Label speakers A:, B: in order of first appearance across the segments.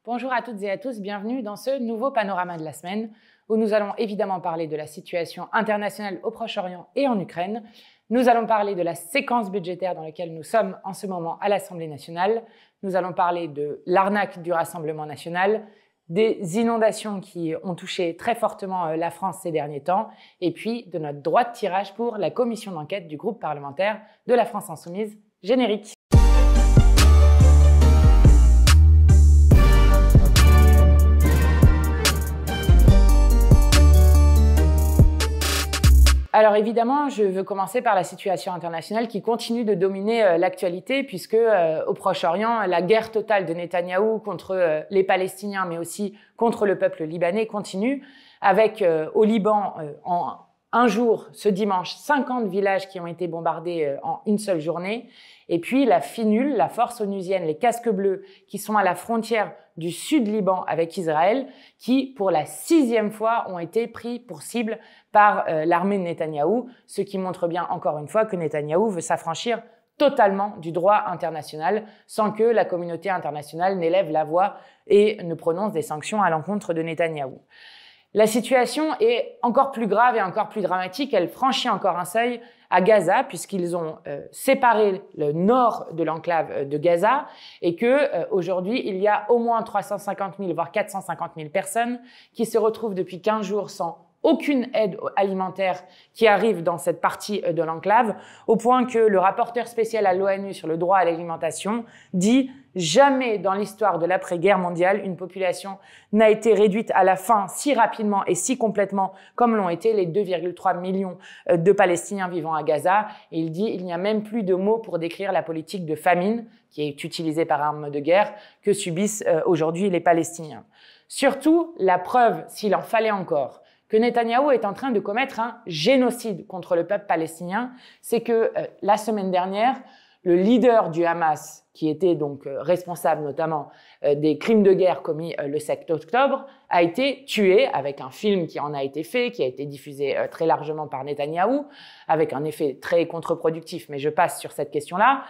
A: Bonjour à toutes et à tous, bienvenue dans ce nouveau panorama de la semaine où nous allons évidemment parler de la situation internationale au Proche-Orient et en Ukraine. Nous allons parler de la séquence budgétaire dans laquelle nous sommes en ce moment à l'Assemblée nationale. Nous allons parler de l'arnaque du Rassemblement national, des inondations qui ont touché très fortement la France ces derniers temps, et puis de notre droit de tirage pour la commission d'enquête du groupe parlementaire de la France Insoumise. Générique. Alors évidemment, je veux commencer par la situation internationale qui continue de dominer l'actualité puisque au Proche-Orient, la guerre totale de Netanyahou contre les Palestiniens mais aussi contre le peuple libanais continue avec au Liban en un jour, ce dimanche, 50 villages qui ont été bombardés en une seule journée. Et puis la FINUL, la force onusienne, les casques bleus, qui sont à la frontière du sud Liban avec Israël, qui, pour la 6e fois, ont été pris pour cible par l'armée de Netanyahou, ce qui montre bien, encore une fois, que Netanyahou veut s'affranchir totalement du droit international, sans que la communauté internationale n'élève la voix et ne prononce des sanctions à l'encontre de Netanyahou. La situation est encore plus grave et encore plus dramatique. Elle franchit encore un seuil à Gaza, puisqu'ils ont séparé le nord de l'enclave de Gaza et que aujourd'hui, il y a au moins 350 000, voire 450 000 personnes qui se retrouvent depuis 15 jours sans aucune aide alimentaire qui arrive dans cette partie de l'enclave, au point que le rapporteur spécial à l'ONU sur le droit à l'alimentation dit « Jamais dans l'histoire de l'après-guerre mondiale, une population n'a été réduite à la faim si rapidement et si complètement comme l'ont été les 2,3 millions de Palestiniens vivant à Gaza. » Et il dit « Il n'y a même plus de mots pour décrire la politique de famine qui est utilisée par arme de guerre que subissent aujourd'hui les Palestiniens. » Surtout, la preuve, s'il en fallait encore, que Netanyahou est en train de commettre un génocide contre le peuple palestinien, c'est que la semaine dernière, le leader du Hamas, qui était donc responsable notamment des crimes de guerre commis le 7 octobre, a été tué avec un film qui en a été fait, qui a été diffusé très largement par Netanyahou, avec un effet très contre-productif, mais je passe sur cette question-là.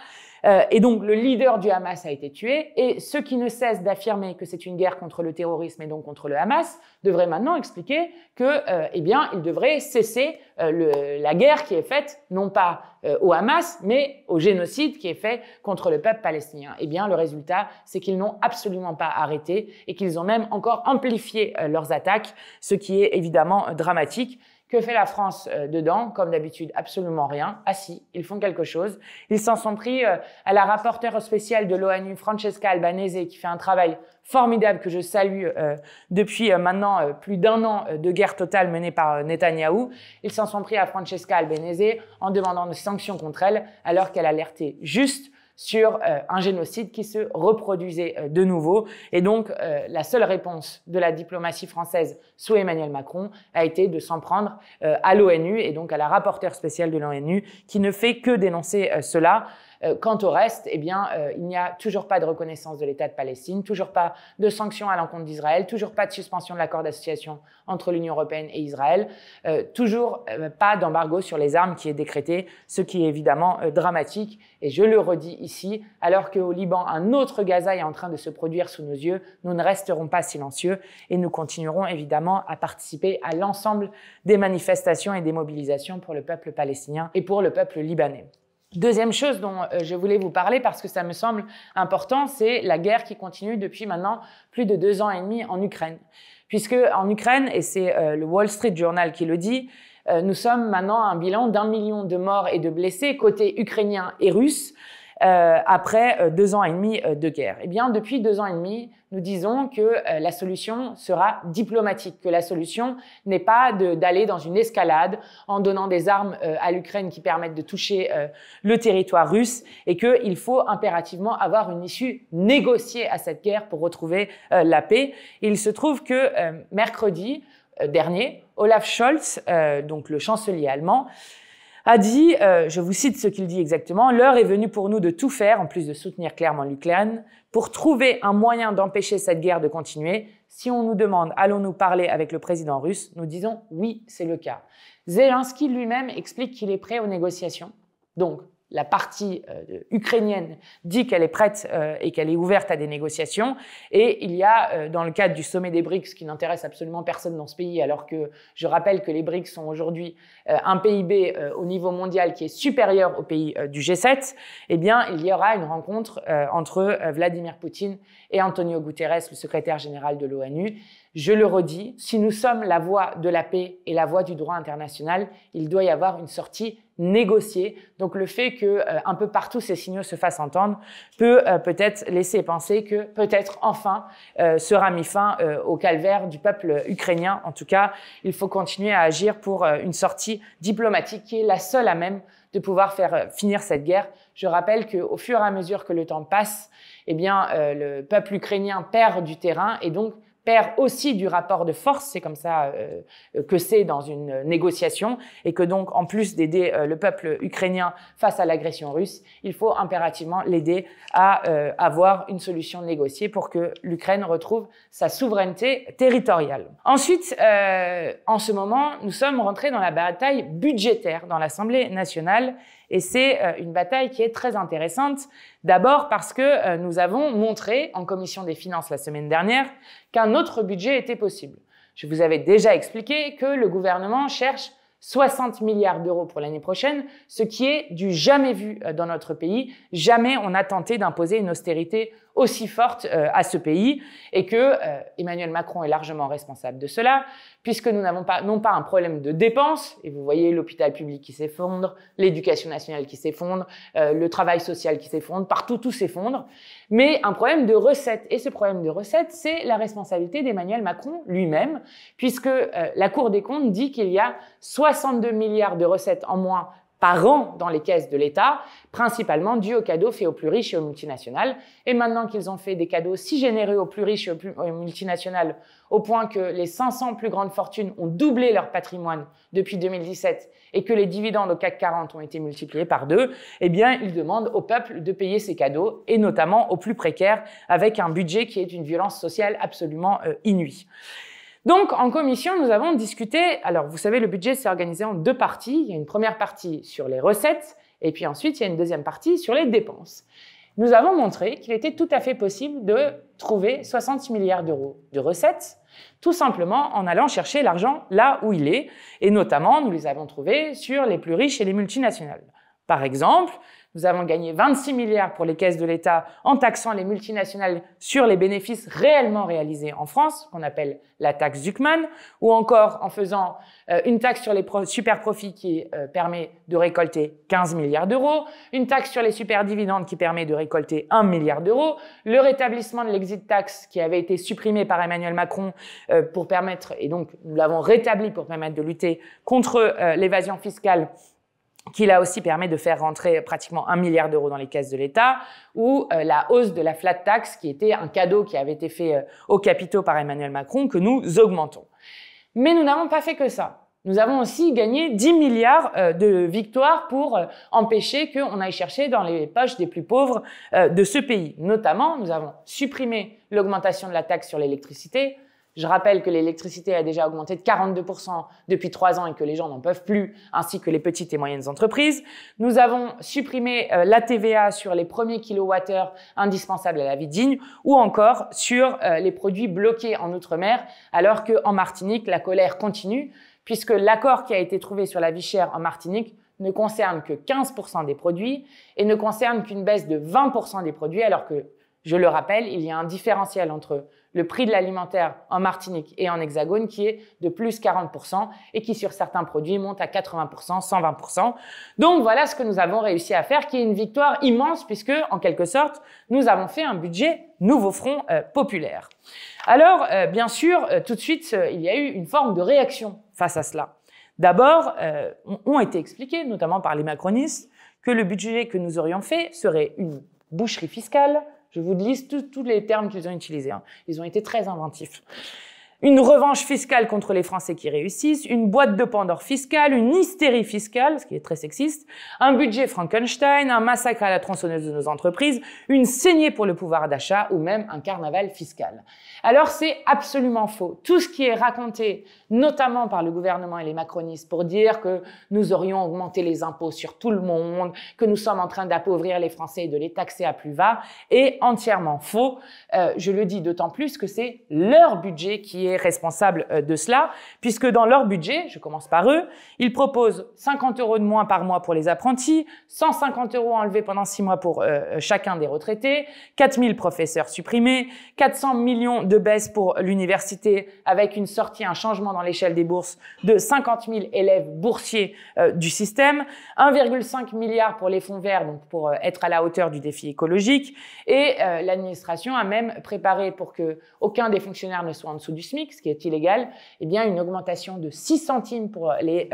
A: Et donc, le leader du Hamas a été tué, et ceux qui ne cessent d'affirmer que c'est une guerre contre le terrorisme et donc contre le Hamas devraient maintenant expliquer que, eh bien, ils devraient cesser la guerre qui est faite, non pas au Hamas, mais au génocide qui est fait contre le peuple palestinien. Eh bien, le résultat, c'est qu'ils n'ont absolument pas arrêté et qu'ils ont même encore amplifié leurs attaques, ce qui est évidemment dramatique. Que fait la France dedans? Comme d'habitude, absolument rien. Ah si, ils font quelque chose. Ils s'en sont pris à la rapporteure spéciale de l'ONU, Francesca Albanese, qui fait un travail formidable que je salue depuis maintenant plus d'1 an de guerre totale menée par Netanyahou. Ils s'en sont pris à Francesca Albanese en demandant des sanctions contre elle, alors qu'elle alertait juste sur un génocide qui se reproduisait de nouveau. Et donc, la seule réponse de la diplomatie française sous Emmanuel Macron a été de s'en prendre à l'ONU et donc à la rapporteure spéciale de l'ONU qui ne fait que dénoncer cela. Quant au reste, eh bien, il n'y a toujours pas de reconnaissance de l'État de Palestine, toujours pas de sanctions à l'encontre d'Israël, toujours pas de suspension de l'accord d'association entre l'Union européenne et Israël, toujours pas d'embargo sur les armes qui est décrété, ce qui est évidemment dramatique. Et je le redis ici, alors qu'au Liban, un autre Gaza est en train de se produire sous nos yeux, nous ne resterons pas silencieux et nous continuerons évidemment à participer à l'ensemble des manifestations et des mobilisations pour le peuple palestinien et pour le peuple libanais. Deuxième chose dont je voulais vous parler parce que ça me semble important, c'est la guerre qui continue depuis maintenant plus de 2 ans et demi en Ukraine. Puisque en Ukraine, et c'est le Wall Street Journal qui le dit, nous sommes maintenant à un bilan d'1 million de morts et de blessés côté ukrainien et russe après 2 ans et demi de guerre. Eh bien, depuis 2 ans et demi, nous disons que la solution sera diplomatique, que la solution n'est pas d'aller dans une escalade en donnant des armes à l'Ukraine qui permettent de toucher le territoire russe et qu'il faut impérativement avoir une issue négociée à cette guerre pour retrouver la paix. Et il se trouve que mercredi dernier, Olaf Scholz, donc le chancelier allemand, a dit, je vous cite ce qu'il dit exactement, « L'heure est venue pour nous de tout faire, en plus de soutenir clairement l'Ukraine, pour trouver un moyen d'empêcher cette guerre de continuer. Si on nous demande, allons-nous parler avec le président russe, nous disons oui, c'est le cas. » Zelensky lui-même explique qu'il est prêt aux négociations. Donc, la partie ukrainienne dit qu'elle est prête et qu'elle est ouverte à des négociations. Et il y a, dans le cadre du sommet des BRICS, qui n'intéresse absolument personne dans ce pays, alors que je rappelle que les BRICS sont aujourd'hui un PIB au niveau mondial qui est supérieur au pays du G7, eh bien, il y aura une rencontre entre Vladimir Poutine et Antonio Guterres, le secrétaire général de l'ONU. Je le redis, si nous sommes la voie de la paix et la voie du droit international, il doit y avoir une sortie négociée. Donc le fait que un peu partout ces signaux se fassent entendre peut peut-être laisser penser que peut-être enfin sera mis fin au calvaire du peuple ukrainien. En tout cas, il faut continuer à agir pour une sortie diplomatique qui est la seule à même de pouvoir faire finir cette guerre. Je rappelle qu'au fur et à mesure que le temps passe, eh bien, le peuple ukrainien perd du terrain et donc perd aussi du rapport de force, c'est comme ça que c'est dans une négociation, et que donc, en plus d'aider le peuple ukrainien face à l'agression russe, il faut impérativement l'aider à avoir une solution négociée pour que l'Ukraine retrouve sa souveraineté territoriale. Ensuite, en ce moment, nous sommes rentrés dans la bataille budgétaire dans l'Assemblée nationale, et c'est une bataille qui est très intéressante. D'abord parce que nous avons montré en commission des finances la semaine dernière qu'un autre budget était possible. Je vous avais déjà expliqué que le gouvernement cherche 60 milliards d'euros pour l'année prochaine, ce qui est du jamais vu dans notre pays. Jamais on a tenté d'imposer une austérité aussi forte à ce pays, et que Emmanuel Macron est largement responsable de cela, puisque nous n'avons pas, non pas un problème de dépenses, et vous voyez l'hôpital public qui s'effondre, l'éducation nationale qui s'effondre, le travail social qui s'effondre, partout tout s'effondre, mais un problème de recettes. Et ce problème de recettes, c'est la responsabilité d'Emmanuel Macron lui-même, puisque la Cour des comptes dit qu'il y a 62 milliards de recettes en moins par an dans les caisses de l'État, principalement dû aux cadeaux faits aux plus riches et aux multinationales. Et maintenant qu'ils ont fait des cadeaux si généreux aux plus riches et aux multinationales, au point que les 500 plus grandes fortunes ont doublé leur patrimoine depuis 2017 et que les dividendes au CAC 40 ont été multipliés par 2, eh bien, ils demandent au peuple de payer ces cadeaux, et notamment aux plus précaires, avec un budget qui est d'une violence sociale absolument inouïe. Donc, en commission, nous avons discuté, alors vous savez, le budget s'est organisé en deux parties. Il y a une première partie sur les recettes, et puis ensuite, il y a une deuxième partie sur les dépenses. Nous avons montré qu'il était tout à fait possible de trouver 60 milliards d'euros de recettes, tout simplement en allant chercher l'argent là où il est, et notamment, nous les avons trouvés sur les plus riches et les multinationales. Par exemple, nous avons gagné 26 milliards pour les caisses de l'État en taxant les multinationales sur les bénéfices réellement réalisés en France, qu'on appelle la taxe Zuckman, ou encore en faisant une taxe sur les super profits qui permet de récolter 15 milliards d'euros, une taxe sur les super dividendes qui permet de récolter 1 milliard d'euros, le rétablissement de l'exit tax qui avait été supprimé par Emmanuel Macron pour permettre, et donc nous l'avons rétabli pour permettre de lutter contre l'évasion fiscale, qui là aussi permet de faire rentrer pratiquement 1 milliard d'euros dans les caisses de l'État, ou la hausse de la flat tax, qui était un cadeau qui avait été fait aux capitaux par Emmanuel Macron, que nous augmentons. Mais nous n'avons pas fait que ça. Nous avons aussi gagné 10 milliards de victoires pour empêcher qu'on aille chercher dans les poches des plus pauvres de ce pays. Notamment, nous avons supprimé l'augmentation de la taxe sur l'électricité. Je rappelle que l'électricité a déjà augmenté de 42% depuis 3 ans et que les gens n'en peuvent plus, ainsi que les petites et moyennes entreprises. Nous avons supprimé la TVA sur les premiers kilowattheures indispensables à la vie digne, ou encore sur les produits bloqués en Outre-mer, alors qu'en Martinique, la colère continue, puisque l'accord qui a été trouvé sur la vie chère en Martinique ne concerne que 15% des produits et ne concerne qu'une baisse de 20% des produits, alors que, je le rappelle, il y a un différentiel entre le prix de l'alimentaire en Martinique et en Hexagone qui est de plus 40% et qui sur certains produits monte à 80%, 120%. Donc voilà ce que nous avons réussi à faire, qui est une victoire immense puisque, en quelque sorte, nous avons fait un budget Nouveau Front populaire. Alors, bien sûr, tout de suite, il y a eu une forme de réaction face à cela. D'abord, ont été expliqués, notamment par les macronistes, que le budget que nous aurions fait serait une boucherie fiscale. Je vous liste tous les termes qu'ils ont utilisés. Ils ont été très inventifs. une revanche fiscale contre les Français qui réussissent, une boîte de Pandore fiscale, une hystérie fiscale, ce qui est très sexiste, un budget Frankenstein, un massacre à la tronçonneuse de nos entreprises, une saignée pour le pouvoir d'achat ou même un carnaval fiscal. Alors c'est absolument faux. Tout ce qui est raconté, notamment par le gouvernement et les macronistes, pour dire que nous aurions augmenté les impôts sur tout le monde, que nous sommes en train d'appauvrir les Français et de les taxer à plus bas, est entièrement faux. Je le dis d'autant plus que c'est leur budget qui est responsable de cela, puisque dans leur budget, je commence par eux, ils proposent 50 € de moins par mois pour les apprentis, 150 € enlevés pendant 6 mois pour chacun des retraités, 4000 professeurs supprimés, 400 millions de baisse pour l'université avec une sortie, un changement dans l'échelle des bourses de 50 000 élèves boursiers du système, 1,5 milliard pour les fonds verts, donc pour être à la hauteur du défi écologique, et l'administration a même préparé pour que aucun des fonctionnaires ne soit en dessous du SMIC, ce qui est illégal, eh bien une augmentation de 6 centimes pour les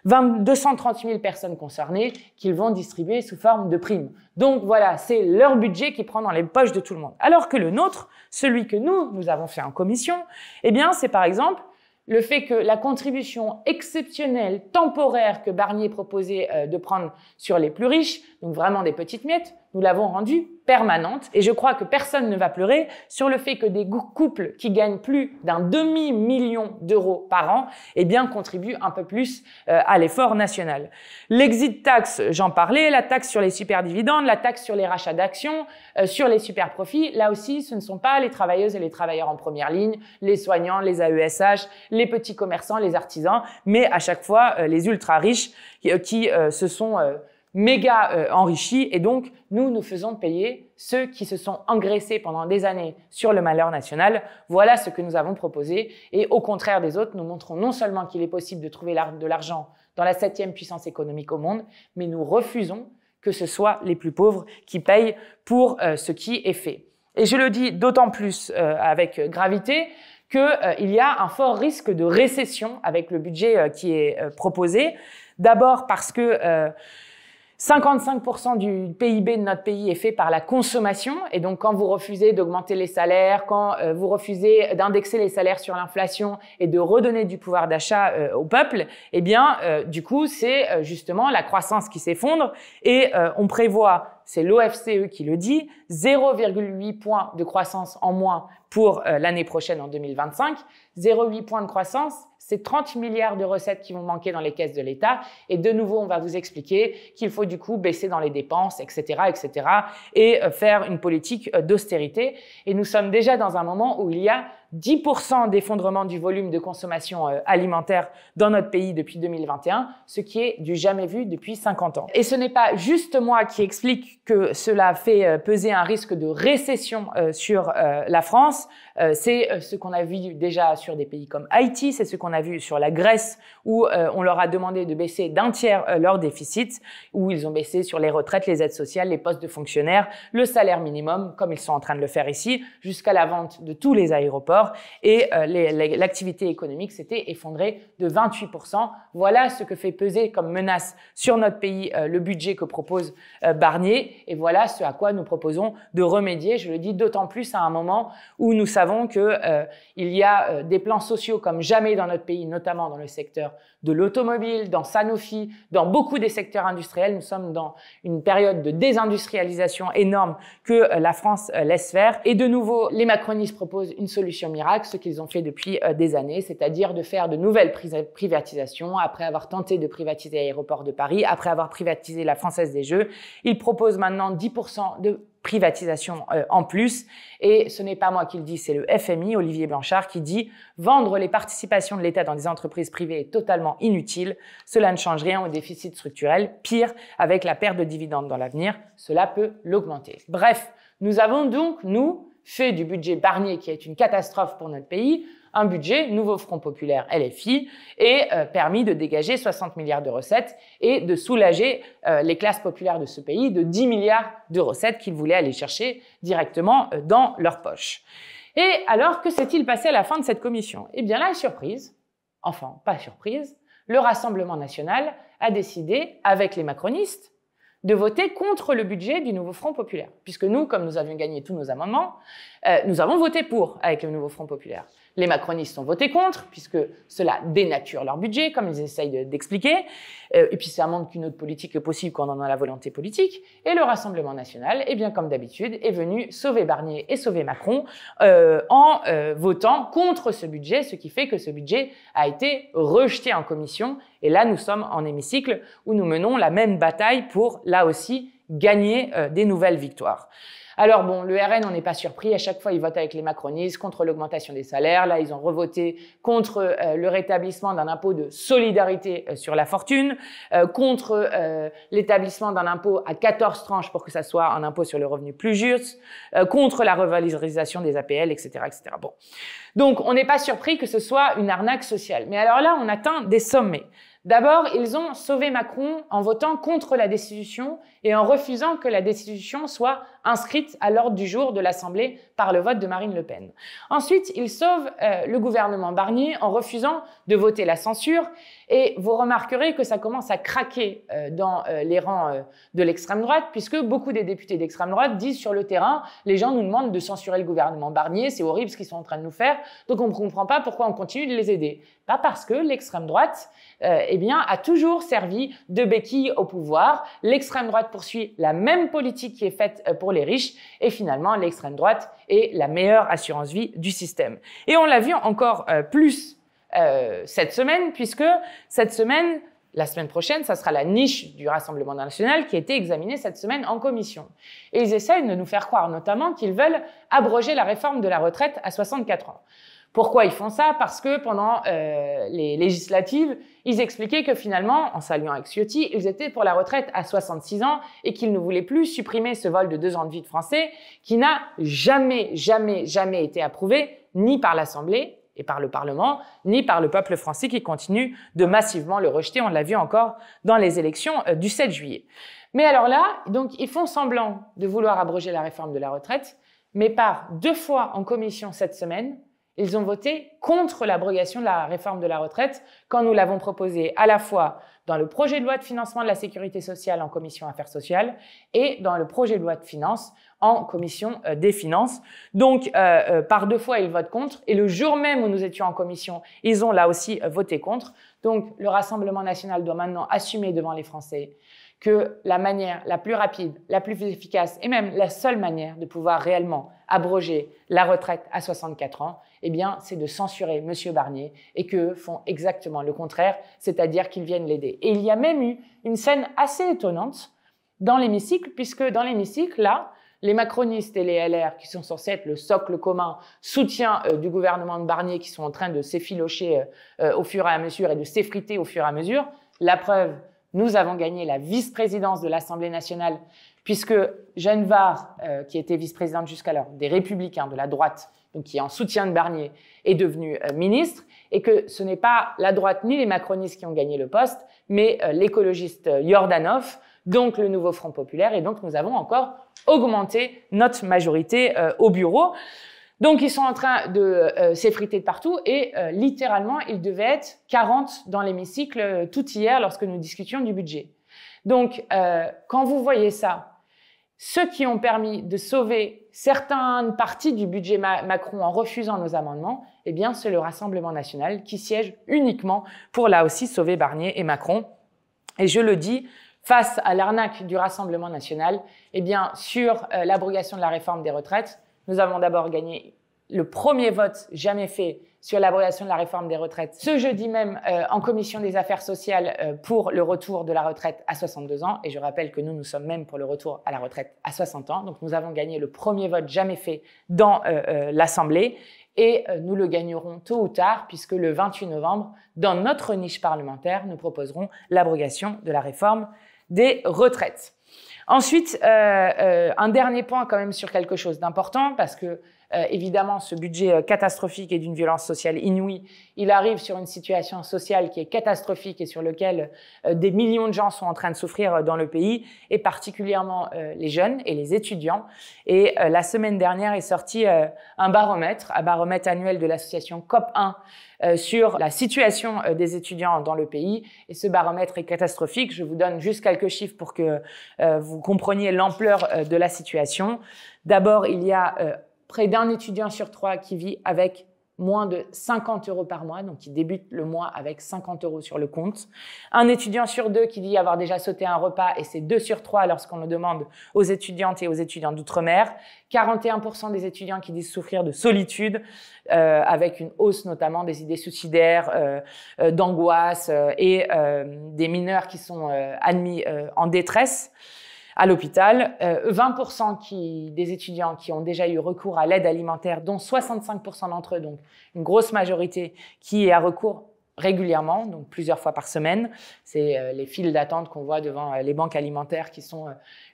A: 230 000 personnes concernées qu'ils vont distribuer sous forme de primes. Donc voilà, c'est leur budget qui prend dans les poches de tout le monde. Alors que le nôtre, celui que nous avons fait en commission, eh bien c'est par exemple le fait que la contribution exceptionnelle, temporaire que Barnier proposait de prendre sur les plus riches, donc vraiment des petites miettes, nous l'avons rendue permanente. Et je crois que personne ne va pleurer sur le fait que des couples qui gagnent plus d'un demi-million d'euros par an, eh bien, contribuent un peu plus à l'effort national. L'exit tax, j'en parlais, la taxe sur les superdividendes, la taxe sur les rachats d'actions, sur les superprofits. Là aussi, ce ne sont pas les travailleuses et les travailleurs en première ligne, les soignants, les AESH, les petits commerçants, les artisans, mais à chaque fois, les ultra riches qui se sont méga enrichis, et donc nous faisons payer ceux qui se sont engraissés pendant des années sur le malheur national. Voilà ce que nous avons proposé, et au contraire des autres, nous montrons non seulement qu'il est possible de trouver de l'argent dans la 7e puissance économique au monde, mais nous refusons que ce soit les plus pauvres qui payent pour ce qui est fait. Et je le dis d'autant plus avec gravité qu'il y a un fort risque de récession avec le budget qui est proposé. D'abord parce que 55% du PIB de notre pays est fait par la consommation, et donc quand vous refusez d'augmenter les salaires, quand vous refusez d'indexer les salaires sur l'inflation et de redonner du pouvoir d'achat au peuple, eh bien du coup c'est justement la croissance qui s'effondre, et on prévoit, c'est l'OFCE qui le dit, 0,8 points de croissance en moins pour l'année prochaine en 2025. 0,8 points de croissance, c'est 30 milliards de recettes qui vont manquer dans les caisses de l'État. Et de nouveau, on va vous expliquer qu'il faut du coup baisser dans les dépenses, etc., etc., et faire une politique d'austérité. Et nous sommes déjà dans un moment où il y a 10% d'effondrement du volume de consommation alimentaire dans notre pays depuis 2021, ce qui est du jamais vu depuis 50 ans. Et ce n'est pas juste moi qui explique que cela fait peser un risque de récession sur la France, c'est ce qu'on a vu déjà sur des pays comme Haïti, c'est ce qu'on a vu sur la Grèce, où on leur a demandé de baisser d'un tiers leur déficit, où ils ont baissé sur les retraites, les aides sociales, les postes de fonctionnaires, le salaire minimum, comme ils sont en train de le faire ici, jusqu'à la vente de tous les aéroports. Et l'activité économique s'était effondrée de 28%. Voilà ce que fait peser comme menace sur notre pays le budget que propose Barnier, et voilà ce à quoi nous proposons de remédier. Je le dis d'autant plus à un moment où nous savons que il y a des plans sociaux comme jamais dans notre pays, notamment dans le secteur de l'automobile, dans Sanofi, dans beaucoup des secteurs industriels. Nous sommes dans une période de désindustrialisation énorme que la France laisse faire. Et de nouveau, les macronistes proposent une solution miracle, ce qu'ils ont fait depuis des années, c'est-à-dire de faire de nouvelles privatisations. Après avoir tenté de privatiser l'aéroport de Paris, après avoir privatisé la Française des Jeux, ils proposent maintenant 10% de privatisation en plus. Et ce n'est pas moi qui le dis, c'est le FMI, Olivier Blanchard, qui dit « Vendre les participations de l'État dans des entreprises privées est totalement inutile. Cela ne change rien au déficit structurel. Pire, avec la perte de dividendes dans l'avenir, cela peut l'augmenter. » Bref, nous avons donc, fait du budget Barnier, qui est une catastrophe pour notre pays, un budget Nouveau Front Populaire LFI, et permis de dégager 60 milliards de recettes et de soulager les classes populaires de ce pays de 10 milliards de recettes qu'ils voulaient aller chercher directement dans leur poche. Et alors, que s'est-il passé à la fin de cette commission? Eh bien là, surprise, enfin pas surprise, le Rassemblement national a décidé, avec les macronistes, de voter contre le budget du Nouveau Front Populaire. Puisque nous, comme nous avions gagné tous nos amendements, nous avons voté pour avec le Nouveau Front Populaire. Les macronistes ont voté contre, puisque cela dénature leur budget, comme ils essayent d'expliquer. Et puis, ça montre qu'une autre politique est possible quand on en a la volonté politique. Et le Rassemblement national, eh bien, comme d'habitude, est venu sauver Barnier et sauver Macron en votant contre ce budget, ce qui fait que ce budget a été rejeté en commission. Et là, nous sommes en hémicycle où nous menons la même bataille pour, là aussi, gagner des nouvelles victoires. Alors bon, le RN, on n'est pas surpris. À chaque fois, ils votent avec les macronistes contre l'augmentation des salaires. Là, ils ont revoté contre le rétablissement d'un impôt de solidarité sur la fortune, contre l'établissement d'un impôt à 14 tranches pour que ça soit un impôt sur le revenu plus juste, contre la revalorisation des APL, etc., etc. Bon. Donc, on n'est pas surpris que ce soit une arnaque sociale. Mais alors là, on atteint des sommets. D'abord, ils ont sauvé Macron en votant contre la destitution et en refusant que la destitution soit inscrite à l'ordre du jour de l'Assemblée par le vote de Marine Le Pen. Ensuite, ils sauvent le gouvernement Barnier en refusant de voter la censure. Et vous remarquerez que ça commence à craquer dans les rangs de l'extrême droite, puisque beaucoup des députés d'extrême droite disent sur le terrain, les gens nous demandent de censurer le gouvernement Barnier, c'est horrible ce qu'ils sont en train de nous faire, donc on ne comprend pas pourquoi on continue de les aider. Pas parce que l'extrême droite eh bien, a toujours servi de béquille au pouvoir. L'extrême droite poursuit la même politique qui est faite pour les riches et finalement l'extrême droite est la meilleure assurance vie du système. Et on l'a vu encore plus cette semaine, puisque cette semaine, la semaine prochaine, ça sera la niche du Rassemblement national qui a été examinée cette semaine en commission. Et ils essayent de nous faire croire notamment qu'ils veulent abroger la réforme de la retraite à 64 ans. Pourquoi ils font ça? Parce que pendant les législatives, ils expliquaient que finalement, en saluant avec Ciotti, ils étaient pour la retraite à 66 ans et qu'ils ne voulaient plus supprimer ce vol de 2 ans de vie de Français qui n'a jamais été approuvé ni par l'Assemblée et par le Parlement, ni par le peuple français qui continue de massivement le rejeter. On l'a vu encore dans les élections du 7 juillet. Mais alors là, donc, ils font semblant de vouloir abroger la réforme de la retraite, mais par 2 fois en commission cette semaine, ils ont voté contre l'abrogation de la réforme de la retraite quand nous l'avons proposé à la fois dans le projet de loi de financement de la sécurité sociale en commission affaires sociales et dans le projet de loi de finances en commission des finances. Donc, par 2 fois, ils votent contre. Et le jour même où nous étions en commission, ils ont là aussi voté contre. Donc, le Rassemblement national doit maintenant assumer devant les Français que la manière la plus rapide, la plus efficace et même la seule manière de pouvoir réellement abroger la retraite à 64 ans, eh bien, c'est de censurer M. Barnier et qu'eux font exactement le contraire, c'est-à-dire qu'ils viennent l'aider. Et il y a même eu une scène assez étonnante dans l'hémicycle, puisque dans l'hémicycle, là, les macronistes et les LR, qui sont censés être le socle commun, soutien du gouvernement de Barnier, qui sont en train de s'effilocher au fur et à mesure et de s'effriter au fur et à mesure. La preuve, nous avons gagné la vice-présidence de l'Assemblée nationale, puisque Jeanne Var, qui était vice-présidente jusqu'alors, des Républicains, de la droite, donc qui est en soutien de Barnier, est devenue ministre, et que ce n'est pas la droite ni les macronistes qui ont gagné le poste, mais l'écologiste Yordanov, donc le nouveau Front populaire, et donc nous avons encore augmenté notre majorité au bureau. Donc, ils sont en train de s'effriter de partout et littéralement, ils devaient être 40 dans l'hémicycle tout hier lorsque nous discutions du budget. Donc, quand vous voyez ça, ceux qui ont permis de sauver certaines parties du budget Macron en refusant nos amendements, eh bien, c'est le Rassemblement national qui siège uniquement pour là aussi sauver Barnier et Macron. Et je le dis, face à l'arnaque du Rassemblement national, eh bien, sur l'abrogation de la réforme des retraites, nous avons d'abord gagné le premier vote jamais fait sur l'abrogation de la réforme des retraites ce jeudi même en commission des affaires sociales pour le retour de la retraite à 62 ans. Et je rappelle que nous sommes même pour le retour à la retraite à 60 ans. Donc nous avons gagné le premier vote jamais fait dans l'Assemblée et nous le gagnerons tôt ou tard puisque le 28 novembre, dans notre niche parlementaire, nous proposerons l'abrogation de la réforme des retraites. Ensuite, un dernier point quand même sur quelque chose d'important parce que évidemment, ce budget catastrophique et d'une violence sociale inouïe, il arrive sur une situation sociale qui est catastrophique et sur laquelle des millions de gens sont en train de souffrir dans le pays, et particulièrement les jeunes et les étudiants. Et la semaine dernière est sorti un baromètre annuel de l'association COP1 sur la situation des étudiants dans le pays. Et ce baromètre est catastrophique. Je vous donne juste quelques chiffres pour que vous compreniez l'ampleur de la situation. D'abord, il y a près d'1 étudiant sur 3 qui vit avec moins de 50 € par mois, donc qui débute le mois avec 50 € sur le compte. Un étudiant sur 2 qui dit avoir déjà sauté un repas, et c'est 2 sur 3 lorsqu'on le demande aux étudiantes et aux étudiants d'outre-mer. 41% des étudiants qui disent souffrir de solitude, avec une hausse notamment des idées suicidaires, d'angoisse et des mineurs qui sont admis en détresse à l'hôpital, 20% des étudiants qui ont déjà eu recours à l'aide alimentaire, dont 65% d'entre eux, donc une grosse majorité, qui a recours régulièrement, donc plusieurs fois par semaine. C'est les files d'attente qu'on voit devant les banques alimentaires qui sont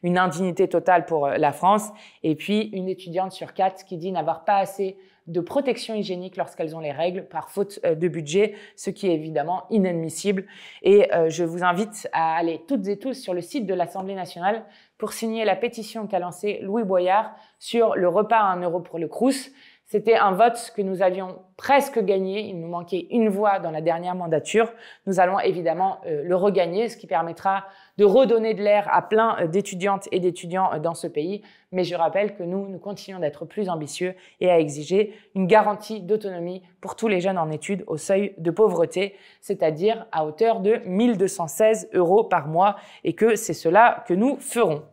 A: une indignité totale pour la France. Et puis, une étudiante sur 4 qui dit n'avoir pas assez de protection hygiénique lorsqu'elles ont les règles par faute de budget, ce qui est évidemment inadmissible. Et je vous invite à aller toutes et tous sur le site de l'Assemblée nationale pour signer la pétition qu'a lancée Louis Boyard sur le repas à 1 € pour le Crous. C'était un vote que nous avions presque gagné. Il nous manquait une voix dans la dernière mandature. Nous allons évidemment le regagner, ce qui permettra de redonner de l'air à plein d'étudiantes et d'étudiants dans ce pays. Mais je rappelle que nous continuons d'être plus ambitieux et à exiger une garantie d'autonomie pour tous les jeunes en études au seuil de pauvreté, c'est-à-dire à hauteur de 1 216 € par mois, et que c'est cela que nous ferons.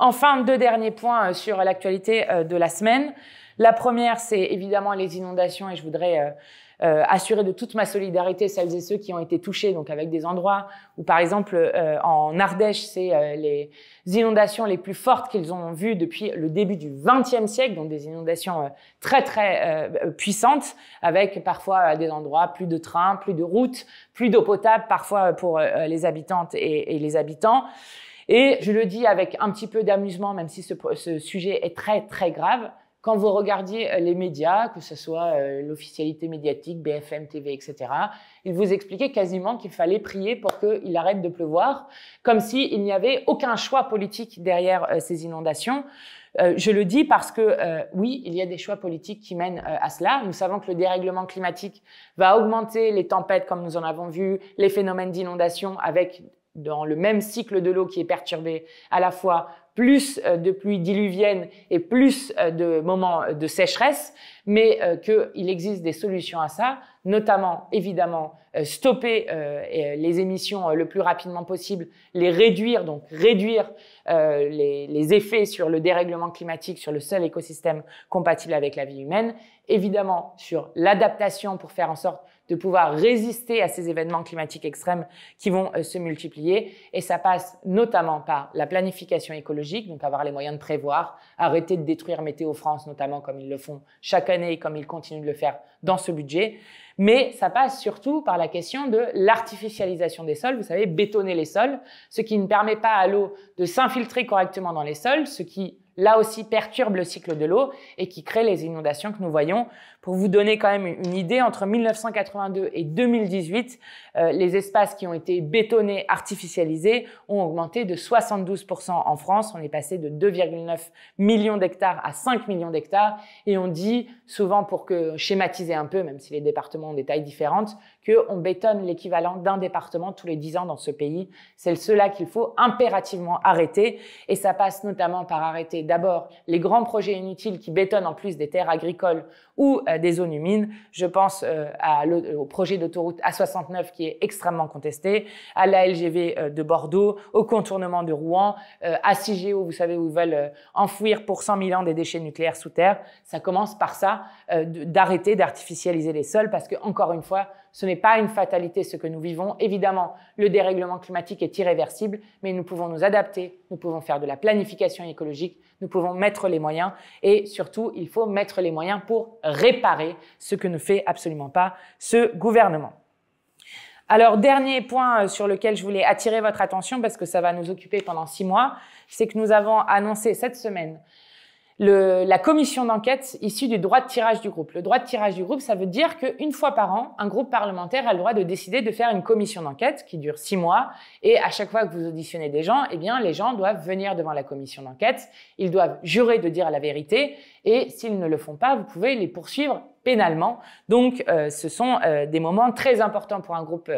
A: Enfin, 2 derniers points sur l'actualité de la semaine. La première, c'est évidemment les inondations, et je voudrais assurer de toute ma solidarité celles et ceux qui ont été touchés, donc avec des endroits où, par exemple, en Ardèche, c'est les inondations les plus fortes qu'ils ont vues depuis le début du XXe siècle, donc des inondations très puissantes, avec parfois des endroits plus de trains, plus de routes, plus d'eau potable, parfois pour les habitantes et les habitants. Et je le dis avec un petit peu d'amusement, même si ce sujet est très grave. Quand vous regardiez les médias, que ce soit l'officialité médiatique, BFM TV, etc., ils vous expliquaient quasiment qu'il fallait prier pour qu'il arrête de pleuvoir, comme s'il n'y avait aucun choix politique derrière ces inondations. Je le dis parce que oui, il y a des choix politiques qui mènent à cela. Nous savons que le dérèglement climatique va augmenter les tempêtes, comme nous en avons vu, les phénomènes d'inondation, avec dans le même cycle de l'eau qui est perturbé à la fois plus de pluies diluviennes et plus de moments de sécheresse, mais qu'il existe des solutions à ça, notamment évidemment stopper les émissions le plus rapidement possible, les réduire, donc réduire les effets sur le dérèglement climatique, sur le seul écosystème compatible avec la vie humaine, évidemment sur l'adaptation pour faire en sorte de pouvoir résister à ces événements climatiques extrêmes qui vont se multiplier. Et ça passe notamment par la planification écologique, donc avoir les moyens de prévoir, arrêter de détruire Météo France, notamment comme ils le font chaque année et comme ils continuent de le faire dans ce budget. Mais ça passe surtout par la question de l'artificialisation des sols. Vous savez, bétonner les sols, ce qui ne permet pas à l'eau de s'infiltrer correctement dans les sols, ce qui là aussi perturbe le cycle de l'eau et qui crée les inondations que nous voyons. Pour vous donner quand même une idée, entre 1982 et 2018, les espaces qui ont été bétonnés, artificialisés, ont augmenté de 72% en France. On est passé de 2,9 millions d'hectares à 5 millions d'hectares. Et on dit souvent, pour schématiser un peu, même si les départements ont des tailles différentes, qu'on bétonne l'équivalent d'un département tous les 10 ans dans ce pays. C'est cela qu'il faut impérativement arrêter. Et ça passe notamment par arrêter d'abord les grands projets inutiles qui bétonnent en plus des terres agricoles ou des zones humides. Je pense au projet d'autoroute A69 qui est extrêmement contesté, à la LGV de Bordeaux, au contournement de Rouen, à Cigéo, vous savez, où ils veulent enfouir pour 100 000 ans des déchets nucléaires sous terre. Ça commence par ça, d'arrêter d'artificialiser les sols, parce que, encore une fois, ce n'est pas une fatalité ce que nous vivons. Évidemment, le dérèglement climatique est irréversible, mais nous pouvons nous adapter, nous pouvons faire de la planification écologique, nous pouvons mettre les moyens, et surtout, il faut mettre les moyens pour réparer ce que ne fait absolument pas ce gouvernement. Alors, dernier point sur lequel je voulais attirer votre attention, parce que ça va nous occuper pendant 6 mois, c'est que nous avons annoncé cette semaine la commission d'enquête issue du droit de tirage du groupe. Le droit de tirage du groupe, ça veut dire qu'une fois par an, un groupe parlementaire a le droit de décider de faire une commission d'enquête qui dure 6 mois. Et à chaque fois que vous auditionnez des gens, eh bien, les gens doivent venir devant la commission d'enquête. Ils doivent jurer de dire la vérité. Et s'ils ne le font pas, vous pouvez les poursuivre pénalement. Donc, ce sont des moments très importants pour un groupe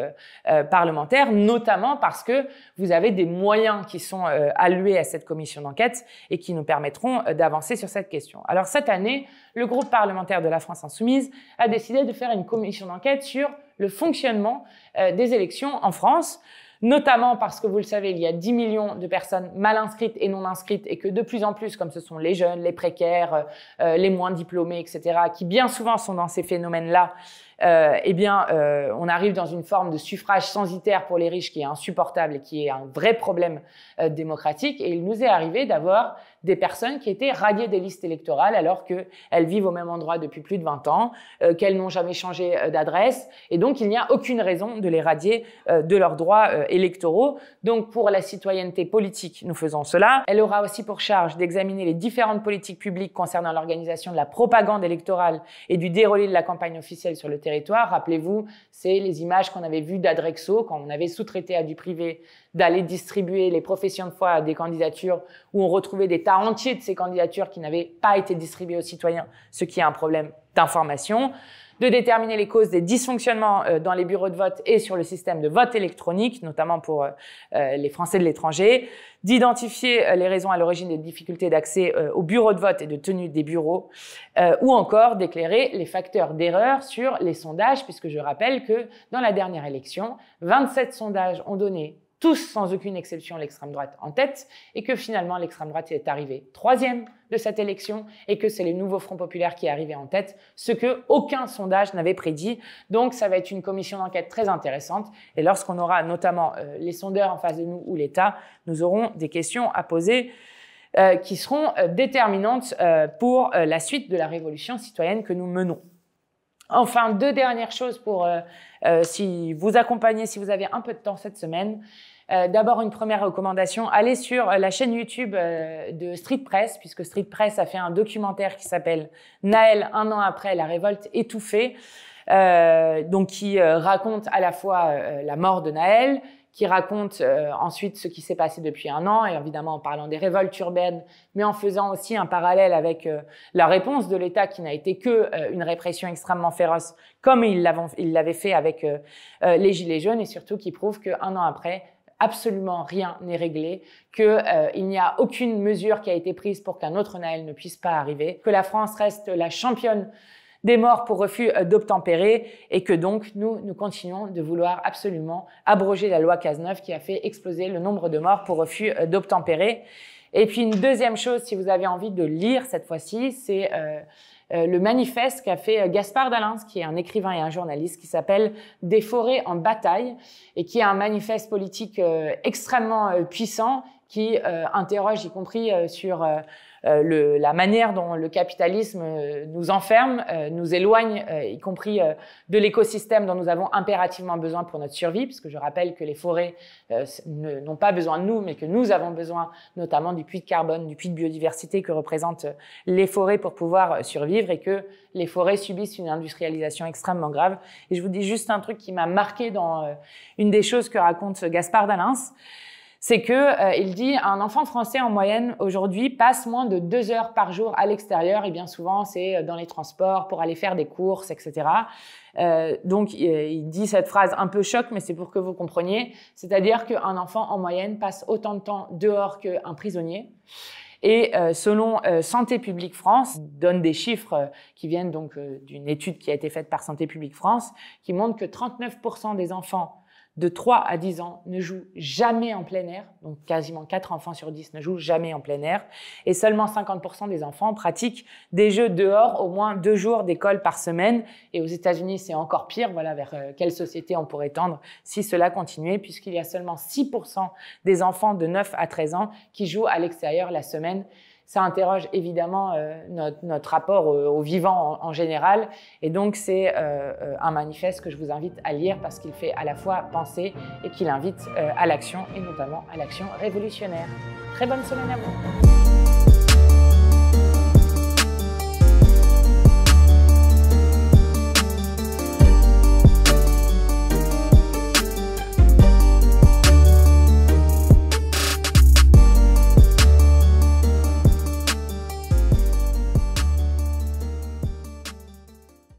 A: parlementaire, notamment parce que vous avez des moyens qui sont alloués à cette commission d'enquête et qui nous permettront d'avancer sur cette question. Alors, cette année, le groupe parlementaire de la France Insoumise a décidé de faire une commission d'enquête sur le fonctionnement des élections en France, notamment parce que, vous le savez, il y a 10 millions de personnes mal inscrites et non inscrites et que de plus en plus, comme ce sont les jeunes, les précaires, les moins diplômés, etc., qui bien souvent sont dans ces phénomènes-là, on arrive dans une forme de suffrage censitaire pour les riches qui est insupportable et qui est un vrai problème démocratique. Et il nous est arrivé d'avoir des personnes qui étaient radiées des listes électorales alors qu'elles vivent au même endroit depuis plus de 20 ans, qu'elles n'ont jamais changé d'adresse. Et donc, il n'y a aucune raison de les radier de leurs droits électoraux. Donc, pour la citoyenneté politique, nous faisons cela. Elle aura aussi pour charge d'examiner les différentes politiques publiques concernant l'organisation de la propagande électorale et du déroulé de la campagne officielle sur le territoire. Rappelez-vous, c'est les images qu'on avait vues d'Adrexo quand on avait sous-traité à du privé d'aller distribuer les professions de foi à des candidatures où on retrouvait des tas entiers de ces candidatures qui n'avaient pas été distribuées aux citoyens, ce qui est un problème d'information. De déterminer les causes des dysfonctionnements dans les bureaux de vote et sur le système de vote électronique, notamment pour les Français de l'étranger, d'identifier les raisons à l'origine des difficultés d'accès aux bureaux de vote et de tenue des bureaux, ou encore d'éclairer les facteurs d'erreur sur les sondages, puisque je rappelle que dans la dernière élection, 27 sondages ont donné tous sans aucune exception l'extrême droite en tête, et que finalement l'extrême droite est arrivée 3e de cette élection, et que c'est le nouveau Front populaire qui est arrivé en tête, ce que aucun sondage n'avait prédit. Donc ça va être une commission d'enquête très intéressante, et lorsqu'on aura notamment les sondeurs en face de nous ou l'État, nous aurons des questions à poser qui seront déterminantes pour la suite de la révolution citoyenne que nous menons. Enfin, 2 dernières choses pour si vous accompagnez, si vous avez un peu de temps cette semaine. D'abord, une première recommandation, allez sur la chaîne YouTube de Street Press, puisque Street Press a fait un documentaire qui s'appelle « Naël, un an après la révolte étouffée », donc qui raconte à la fois la mort de Naël, qui raconte ensuite ce qui s'est passé depuis 1 an, et évidemment en parlant des révoltes urbaines, mais en faisant aussi un parallèle avec la réponse de l'État qui n'a été que une répression extrêmement féroce, comme il l'avait fait avec les Gilets jaunes, et surtout qui prouve qu'1 an après, absolument rien n'est réglé, qu'il n'y a aucune mesure qui a été prise pour qu'un autre Naël ne puisse pas arriver, que la France reste la championne des morts pour refus d'obtempérer, et que donc nous continuons de vouloir absolument abroger la loi Cazeneuve qui a fait exploser le nombre de morts pour refus d'obtempérer. Et puis une deuxième chose, si vous avez envie de lire cette fois-ci, c'est le manifeste qu'a fait Gaspard Dalens, qui est un écrivain et un journaliste, qui s'appelle « Des forêts en bataille » et qui est un manifeste politique extrêmement puissant qui interroge y compris sur la manière dont le capitalisme nous enferme, nous éloigne, y compris de l'écosystème dont nous avons impérativement besoin pour notre survie, puisque je rappelle que les forêts n'ont pas besoin de nous, mais que nous avons besoin notamment du puits de carbone, du puits de biodiversité que représentent les forêts pour pouvoir survivre, et que les forêts subissent une industrialisation extrêmement grave. Et je vous dis juste un truc qui m'a marqué dans une des choses que raconte Gaspard Dalens, c'est que il dit un enfant français en moyenne aujourd'hui passe moins de 2 heures par jour à l'extérieur, et bien souvent c'est dans les transports pour aller faire des courses, etc. Donc il dit cette phrase un peu choc, mais c'est pour que vous compreniez, c'est-à-dire qu'un enfant en moyenne passe autant de temps dehors qu'un prisonnier. Et selon Santé publique France, donne des chiffres qui viennent donc d'une étude qui a été faite par Santé publique France, qui montre que 39% des enfants de 3 à 10 ans ne jouent jamais en plein air, donc quasiment 4 enfants sur 10 ne jouent jamais en plein air, et seulement 50% des enfants pratiquent des jeux dehors au moins 2 jours d'école par semaine. Et aux États-Unis, c'est encore pire. Voilà vers quelle société on pourrait tendre si cela continuait, puisqu'il y a seulement 6% des enfants de 9 à 13 ans qui jouent à l'extérieur la semaine. Ça interroge évidemment notre rapport au vivant en général. Et donc, c'est un manifeste que je vous invite à lire parce qu'il fait à la fois penser et qu'il invite à l'action, et notamment à l'action révolutionnaire. Très bonne semaine à vous.